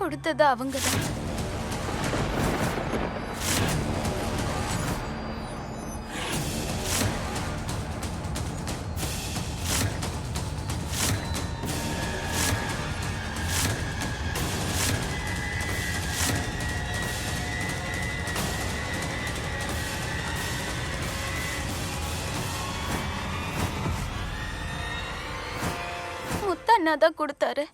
கொடுத்தது அவங்கதான். முத்தண்ணா தான் கொடுத்தாரு.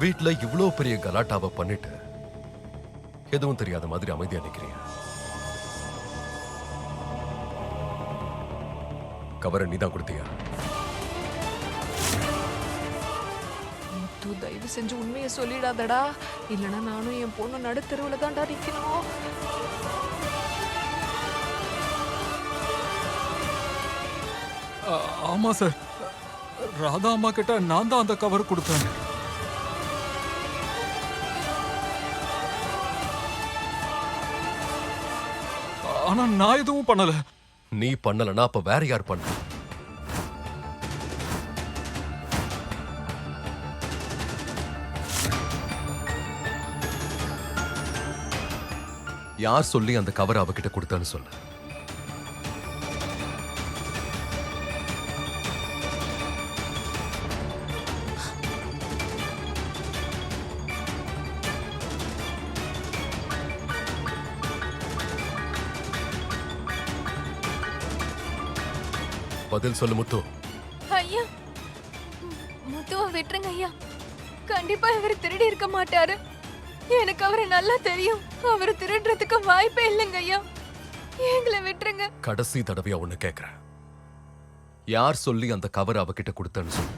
வீட்டுல இவ்வளவு பெரிய கலாட்டாவை பண்ணிட்டு எதுவும் தெரியாத மாதிரி அமைதியா நிக்கிறீங்க. கவரை நீதான் கொடுத்தியா? முத்து, தயவு செஞ்சு உண்மையை சொல்லிடாதடா, இல்லைன்னா நானும் என் பொண்ணு நடுத்தெருவுல தான்டா நிக்கணும். ஆமா சார், ராதா அம்மா கிட்ட நான் தான் அந்த கவர் கொடுத்தேன். ஆனா நான் எதுவும் பண்ணல. நீ பண்ணலனா அப்ப வேற யார் பண்ண? யார் சொல்லி அந்த கவர் அவகிட்ட கொடுத்தான்னு சொல்ல. பதில் சொல்லு முத்து. ஐயா, முத்துவை விட்டுருங்க ஐயா. கண்டிப்பா இவர் திருடி இருக்க மாட்டாரு. எனக்கு அவரை நல்லா தெரியும். அவர் திருடுறதுக்கு வாய்ப்பே இல்லைங்க ஐயா. எங்களை விட்டுருங்க. கடைசி தடவையா ஒண்ணு கேக்குறேன். யார் சொல்லி அந்த கவர் அவகிட்ட கொடுத்தான்னு சொல்லு.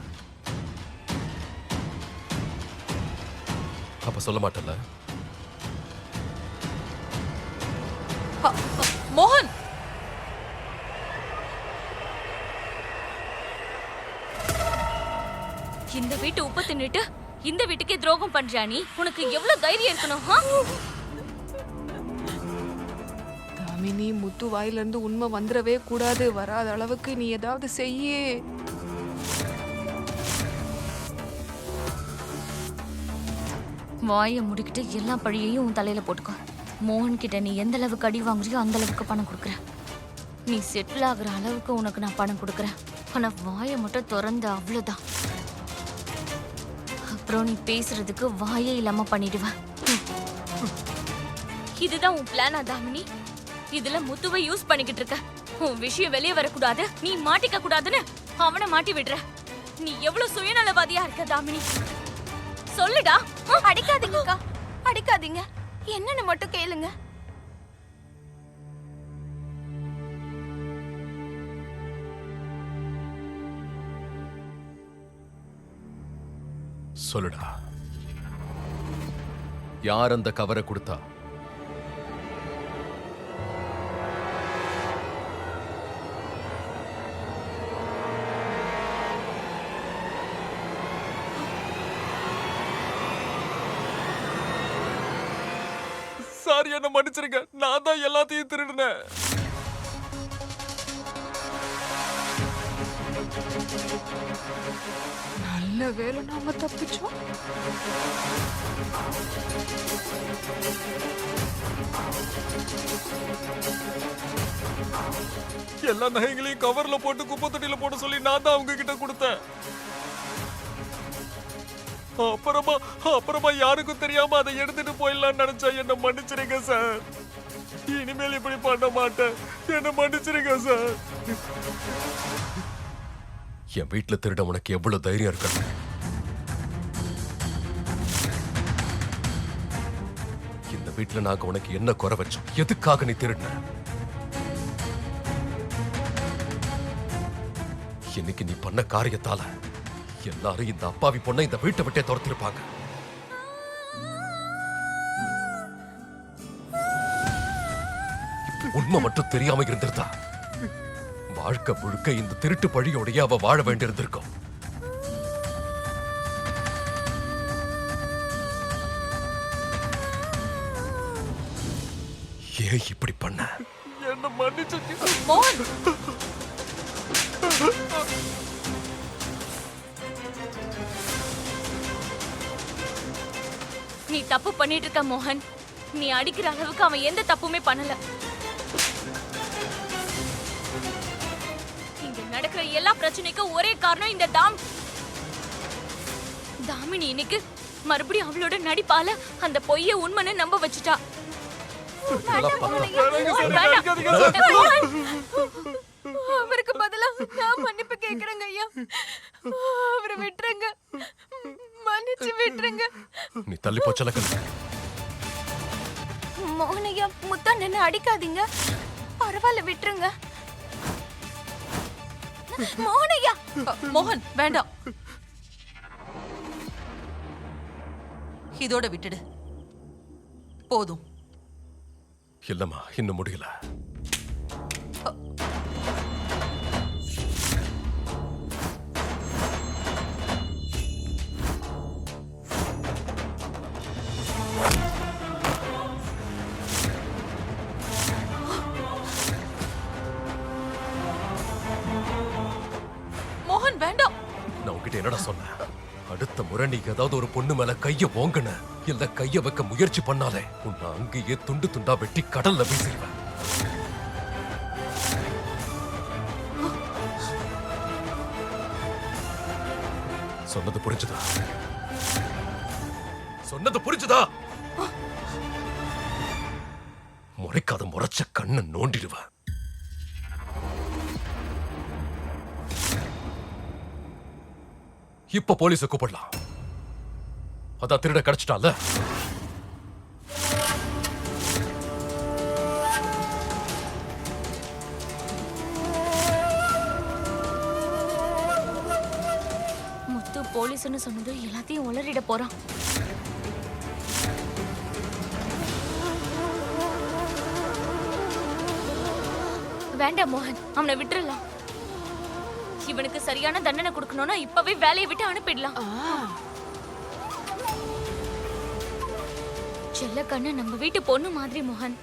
அப்ப சொல்ல மாட்டல? மோகன், இந்த வீட்டு உப்பு தின்னுட்டு இந்த வீட்டுக்கே துரோகம் பண்றியா நீ? உனக்கு எவ்வளவு தைரியம் இருக்கணும்? தாமினி, முத்து வாயில இருந்து உண்மை வந்துடவே கூடாது. வராத அளவுக்கு நீ ஏதாவது செய்யே. வாயை முடிக்கிட்டு எல்லா பழியையும் உன் தலையில போட்டுக்கோ. மோகன் கிட்ட நீ எந்த அளவுக்கு அடி வாங்குறியோ அந்த அளவுக்கு பணம் கொடுக்குறேன். நீ செட்டில் ஆகுற அளவுக்கு உனக்கு நான் பணம் கொடுக்குறேன். ஆனா வாயை மட்டும் திறந்து அவ்வளவுதான். அப்புறம் நீ பேசுறதுக்கு வாயே இல்லாம பண்ணிடுவேன். இதுதான் உன் பிளானா தாமினி? இதுல முத்துவை யூஸ் பண்ணிக்கிட்டு இருக்க. உன் விஷயம் வெளியே வரக்கூடாது, நீ மாட்டிக்க கூடாதுன்னு அவனை மாட்டி விடுற. நீ எவ்வளவு சுயநலவாதியா இருக்க தாமினி? சொல்லுடா. அடிக்காதீங்கக்கா, அடிக்காதீங்க. என்னன்னு மட்டும் கேளுங்க. சொல்லுடா, யார் அந்த கவரை கொடுத்தா? சார், என்ன மன்னிச்சிருங்க, நான் தான் எல்லாத்தையும் திருடினேன். நல்ல வேலை நாம தப்பிச்சோம். எல்லா நகைகளையும் கவர்ல போட்டு குப்பை தொட்டியில போட சொல்லி நான் தான் அவங்க கிட்ட கொடுத்தேன். அப்புறமா யாருக்கும் தெரியாம அதை எடுத்துட்டு போயிடலாம்னு நினைச்சா என்ன மன்னிச்சிருங்க சார். இனிமேல் இப்படி பண்ண மாட்டேன். என்ன மன்னிச்சிருங்க சார். என் வீட்டுல திருட உனக்கு எவ்வளவு தைரியம் இருக்கணும்? வீட்டுல நாங்க உனக்கு என்ன குறை வச்சோம்? எதுக்காக நீ திருடின? இன்னைக்கு நீ பண்ண காரியத்தால எல்லாரும் இந்த அப்பாவி பொண்ணை இந்த வீட்டை விட்டே துரத்திருப்பாங்க. உண்மை மட்டும் தெரியாம இருந்திருந்தா வாழ்க்கை முழுக்க இந்த திருட்டு பழியோடைய அவ வாழ வேண்டியிருந்திருக்கும். ஏன் இப்படி பண்ண? என்ன மன்னிச்சு மோகன், நீ தப்பு பண்ணிட்டு இருக்க மோகன். நீ அடிக்கிற அளவுக்கு அவன் எந்த தப்புமே பண்ணல. இங்க நடக்கிற எல்லா பிரச்சனைக்கும் ஒரே காரணம் இந்த தாமினி இன்னைக்கு மறுபடியும் அவளோட நடிப்பால அந்த பொய்ய உண்மைன்னு நம்ப வச்சுட்டா. அவருக்கு பதிலா நான் மன்னிப்பு கேக்குறேங்க ஐயா. அவரை விட்டுருங்க, மன்னிச்சு விட்டுருங்க. நீ தள்ளி போச்சலக்கல். மோகனையா, முத்தா நின்னு அடிக்காதீங்க. பரவாயில்ல, விட்டுருங்க. மோகனையா. மோகன் வேண்டாம், இதோட விட்டுடு போதும். இல்லம்மா, இன்னும் முடியல. மோகன் வேண்டாம். நான் உன்கிட்ட என்னடா சொன்னேன்? அடுத்த முறை நீ ஏதாவது ஒரு பொண்ணு மேல கைய ஓங்குன, இல்ல கைய வைக்க முயற்சி பண்ணாலே உன்னை அங்கேயே துண்டு துண்டா வெட்டி கடல்ல வீசிடுவேன். சொன்னது புரிஞ்சுதா? சொன்னது புரிஞ்சுதா? முறைக்காத முறைச்ச கண்ணை நோண்டிடுவேன். இப்ப போலீஸ கூப்பிடலாம். அதான் திருட கிடைச்சிட்டால. முத்து போலீஸ்னு சொன்னது எல்லாத்தையும் உளறிட போறான். வேண்டாம் மோகன், அவனை விட்டுறலாம். இவனுக்கு சரியான தண்டனை கொடுக்கணும்னா இப்பவே வேலையை விட்டு அனுப்பிடலாம். செல்லக்கண்ணு நம்ம வீட்டு பொண்ணு மாதிரி மோகன்.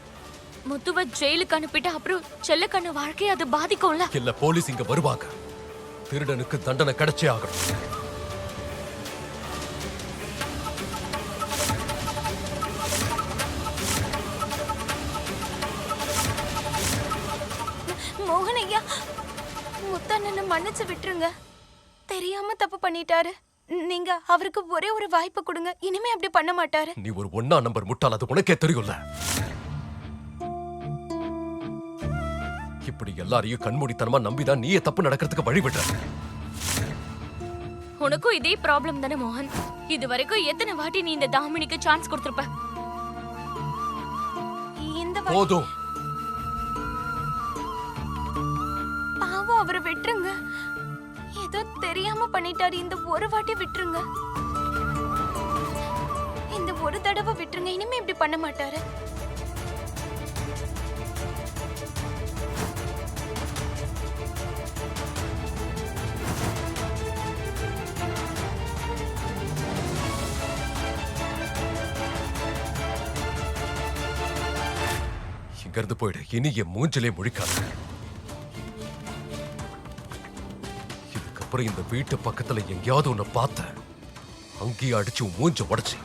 முத்துவ ஜெயிலுக்கு அனுப்பிட்டு அப்புறம் செல்லக்கண்ணு வாழ்க்கையை அது பாதிக்கும்ல. இல்ல, போலீஸ் இங்க வருவாங்க. திருடனுக்கு தண்டனை கிடைச்சே ஆகணும். மோகனையா, முத்தண்ணனை மன்னிச்சு விட்டுருங்க. தெரியாம தப்பு பண்ணிட்டாரு. நீங்க அவருக்கு ஒரே ஒரு வாய்ப்பு கொடுங்க. இனிமே அப்படி பண்ண மாட்டாரு. நீ ஒரு 1 நம்பர் முட்டாள், அது உனக்கே தெரியும்ல. இப்படி எல்லாரையும் கண்மூடித்தனமா நம்பிதான் நீயே தப்பு நடக்கிறதுக்கு வழி விடுற. உனக்கும் இதே ப்ராப்ளம் தானே மோகன்? இது வரைக்கும் எத்தனை வாட்டி நீ இந்த தாமினிக்கு சான்ஸ் கொடுத்திருப்ப? இந்த போதும். பாவம், அவரை விட்டுருங்க. ஏதோ தெரியாம பண்ணிட்டாரு. இந்த ஒரு வாட்டி விட்டுருங்க. இந்த ஒரு தடவை விட்டுருங்க. இனிமே இப்படி பண்ண மாட்டாரு. இங்க இருந்து போயிடு. இனி என் மூஞ்சிலே முழிக்காத. இதுக்கப்புறம் இந்த வீட்டு பக்கத்துல எங்கேயாவது உன்னை பார்த்த, அங்கேயே அடிச்சு உன் மூஞ்ச உடைச்சு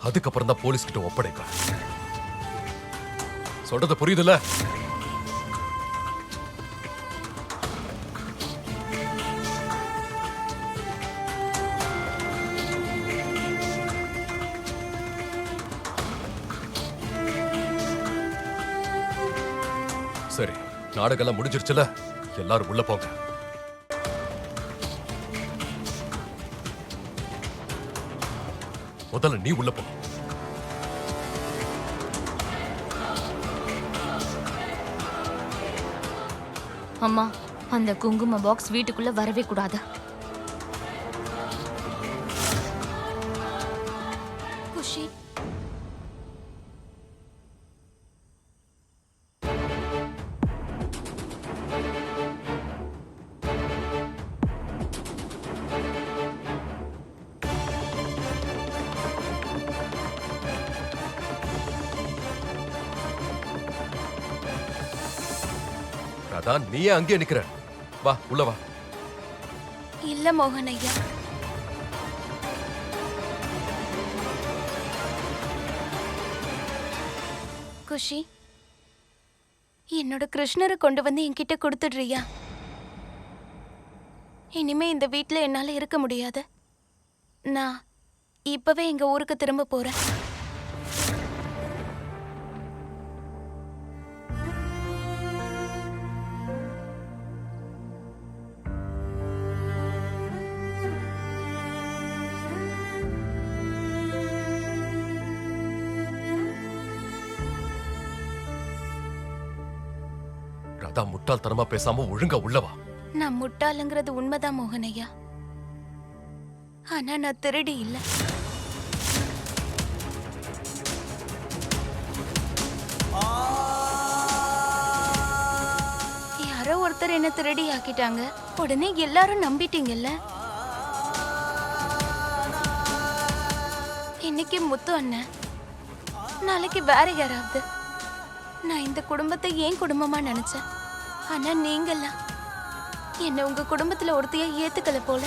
அதுக்கப்புறம் தான் போலீஸ் கிட்ட ஒப்படைக்க. சொல்றது புரியுதுல்ல? சரி, நாடகெல்லாம் முடிஞ்சிருச்சுல, எல்லாரும் உள்ள போங்க. முதல்ல நீ உள்ள போ. அம்மா, அந்த குங்கும பாக்ஸ் வீட்டுக்குள்ள வரவே கூடாது. குஷி, அதான் நீயே அங்கேயே நிக்கிற. வா உள்ள வா. இல்ல மோகன் ஐயா. குஷி, என்னோட கிருஷ்ணரை கொண்டு வந்து என்கிட்ட கொடுத்துடுறியா? இனிமே இந்த வீட்ல என்னால இருக்க முடியாது. நான் இப்பவே எங்க ஊருக்கு திரும்ப போறேன். ராதா, முட்டாள்தனமா பேசாம ஒழுங்கா உள்ள வா. நான் முட்டாளுங்கிறது உண்மைதான் மோகன் ஐயா. ஆனா நான் திருடி இல்ல. யாரோ ஒருத்தர் என்ன திருடி ஆக்கிட்டாங்க. உடனே எல்லாரும் நம்பிட்டீங்கல்ல. இன்னைக்கு முத்து அண்ணன், நாளைக்கு வேற யாராவது. நான் இந்த குடும்பத்தை ஏன் குடும்பமா நினைச்சேன். ஆனா நீங்கெல்லாம் என்ன உங்க குடும்பத்துல ஒருத்தையா ஏத்துக்கல போல.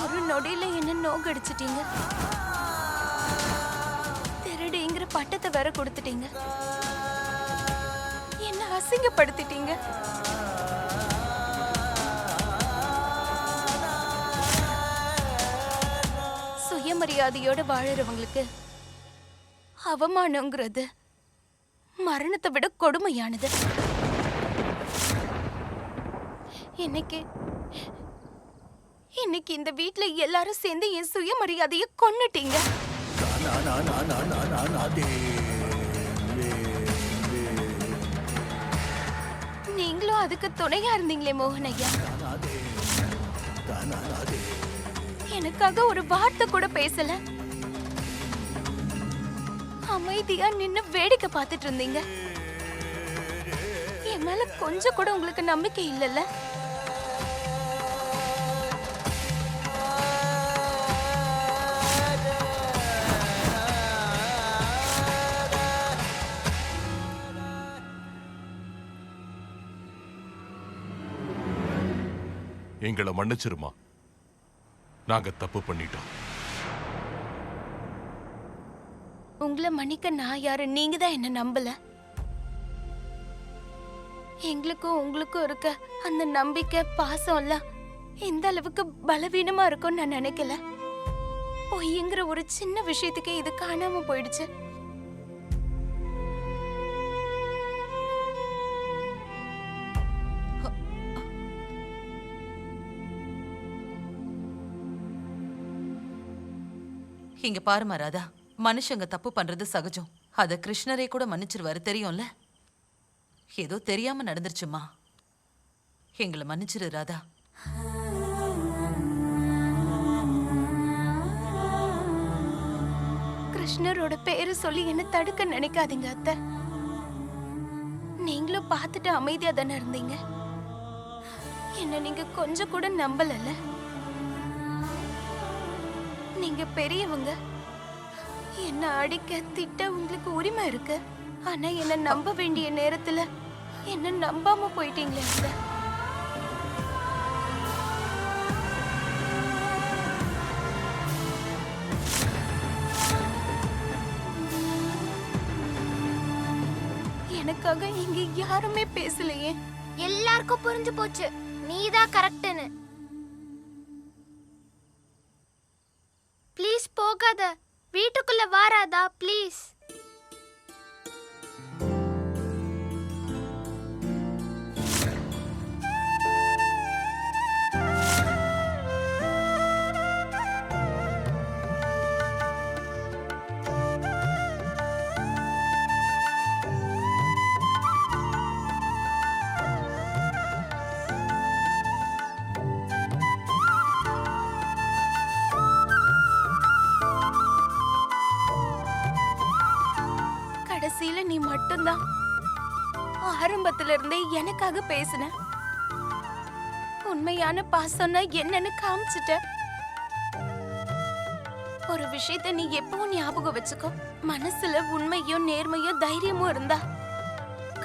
ஒரு நொடியில என்ன நோக்கடிச்சிட்டீங்க. திருடிங்கிற பட்டத்தை வேற கொடுத்துட்டீங்க. என்ன அசிங்கப்படுத்திட்டீங்க. சுயமரியாதையோட வாழறவங்களுக்கு அவமானங்கிறது மரணத்தை விட கொடுமையானது. இன்னைக்கு இந்த வீட்ல எல்லாரும் சேர்ந்து என் சுயமரியாதையை கொன்னுட்டீங்க. நீங்களும் அதுக்கு துணையா இருந்தீங்களே மோகன் ஐயா. எனக்காக ஒரு வார்த்தை கூட பேசல. அமைதியா நின்னு வேடிக்கை பார்த்துட்டு இருந்தீங்க. என் மேல கொஞ்சம் கூட உங்களுக்கு நம்பிக்கை இல்லல்ல. எங்களை மன்னிச்சிருமா, நாங்க தப்பு பண்ணிட்டோம். உங்களை மன்னிக்க நான் யாரு? நீங்க தான் என்ன நம்பல. எங்களுக்கும் உங்களுக்கும் இருக்க அந்த நம்பிக்கை பாசம் எல்லாம் எந்த அளவுக்கு பலவீனமா இருக்கும்னு நான் நினைக்கல. பொய்ங்கிற ஒரு சின்ன விஷயத்துக்கு இது காணாம போயிடுச்சு. இங்க பாருமா ராதா, மனுஷங்க தப்பு பண்றது சகஜம். அத கிருஷ்ணரே கூட மன்னிச்சிருவாரு, தெரியும்ல. ஏதோ தெரியாம நடந்துருச்சுமா. எங்களை மன்னிச்சிரு ராதா. கிருஷ்ணரோட பேரு சொல்லி என்ன தடுக்க நினைக்காதீங்க அத்தை. நீங்களும் பார்த்துட்டு அமைதியா தானே இருந்தீங்க. என்ன நீங்க கொஞ்சம் கூட நம்பலல்ல. நீங்க பெரியவங்க, என்ன அடிக்க திட்ட உங்களுக்கு உரிமை இருக்கு. ஆனா என்ன நம்ப வேண்டிய நேரத்துல என்ன நம்பாம போயிட்டீங்களே அத்தை. எனக்காக இங்க யாருமே பேசலையே. எல்லாருக்கும் புரிஞ்சு போச்சு நீதான் கரெக்ட்னு. ப்ளீஸ் போகாத, வீட்டுக்குள்ள வாராதா ப்ளீஸ். மட்டும்தான் ஆரம்பத்துல இருந்தே எனக்காக பேசின. உண்மையான பாசம்னா என்னன்னு காமிச்சிட்ட. ஒரு விஷயத்த நீ எப்பவும் ஞாபகம் வச்சுக்கோ. மனசுல உண்மையும் நேர்மையும் தைரியமும் இருந்தா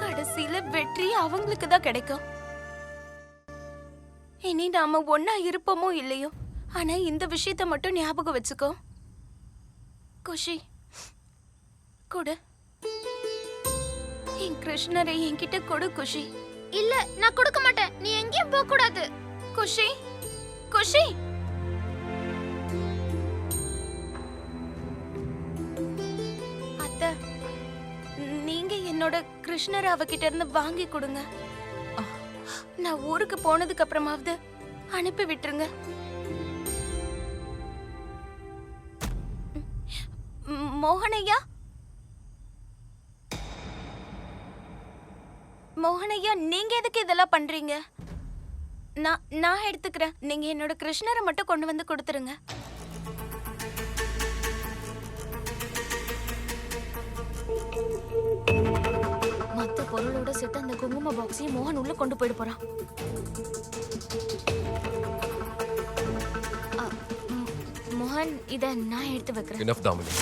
கடைசியில வெற்றி அவங்களுக்கு தான் கிடைக்கும். இனி நாம ஒன்னா இருப்போமோ இல்லையோ, ஆனா இந்த விஷயத்த மட்டும் ஞாபகம் வச்சுக்கோ. குஷி கொடு, என் கிருஷ்ணரை என்கிட்ட கொடு குஷி. இல்ல நான் கொடுக்க மாட்டேன். நீ எங்கேயும் போக கூடாது. குஷி குஷி அத்தை, நீங்க என்னோட கிருஷ்ணரை அவகிட்ட இருந்து வாங்கி கொடுங்க. நான் ஊருக்கு போனதுக்கு அப்புறமாவது அனுப்பி விட்டுருங்க. மோகனையா, மோகனையா, நீங்க எதுக்கு இதெல்லாம் பண்றீங்க? நான் எடுத்துக்கிறேன். நீங்க என்னோட கிருஷ்ணரை மட்டும் கொண்டு வந்து கொடுத்துருங்க. மத்த பொருளோட சேர்த்து அந்த குங்கும பாக்ஸையும் மோகன் உள்ள கொண்டு போயிட போறான். மோகன், இத நான் எடுத்து வைக்கிறேன். Enough, தாமினி.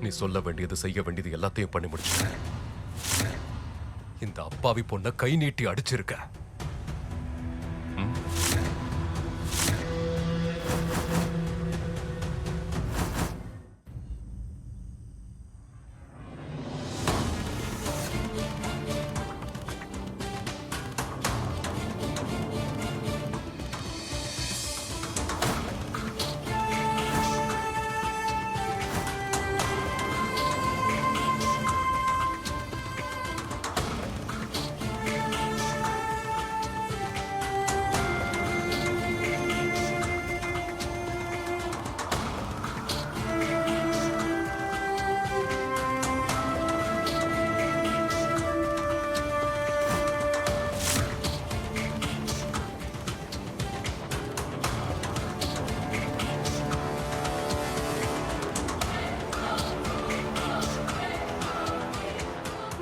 நீ சொல்ல வேண்டியது செய்ய வேண்டியது எல்லாத்தையும் பண்ணி முடிச்சு. இந்த அப்பாவி பொண்ண கை நீட்டி அடிச்சிருக்க.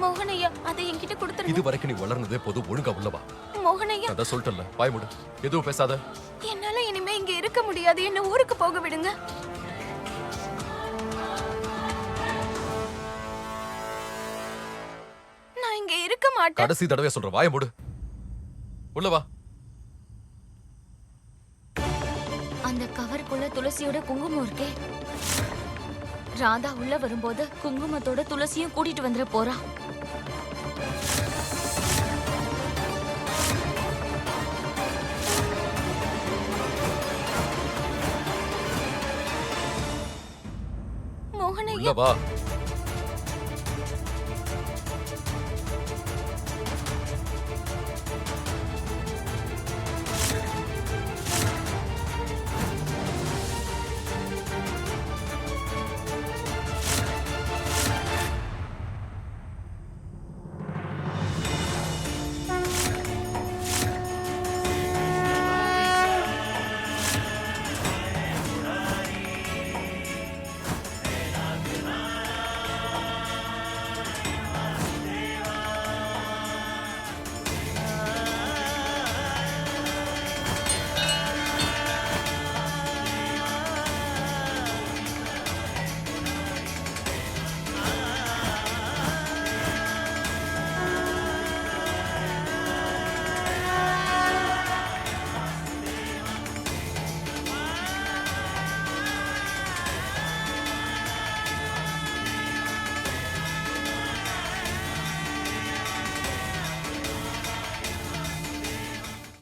மோகனையா, அதை என்கிட்ட கொடுத்துருங்க. இது வரைக்கும் நீ வளர்ந்ததே போதும், ஒழுங்கா உள்ளவா. மோகனையா, அதான் சொல்லிட்டல, வாய் மூடு, எதுவும் பேசாத. என்னால இனிமே இங்க இருக்க முடியாது. என்ன ஊருக்கு போக விடுங்க. நான் இங்க இருக்க மாட்டேன். கடைசி தடவை சொல்ற, வாய மூடு, உள்ளவா. அந்த கவருக்குள்ள துளசியோட குங்குமம் இருக்கே. ராதா உள்ள வரும்போது குங்குமத்தோட துளசியும் கூட்டிட்டு வந்துட போறா. மோகனையா, உள்ளவா.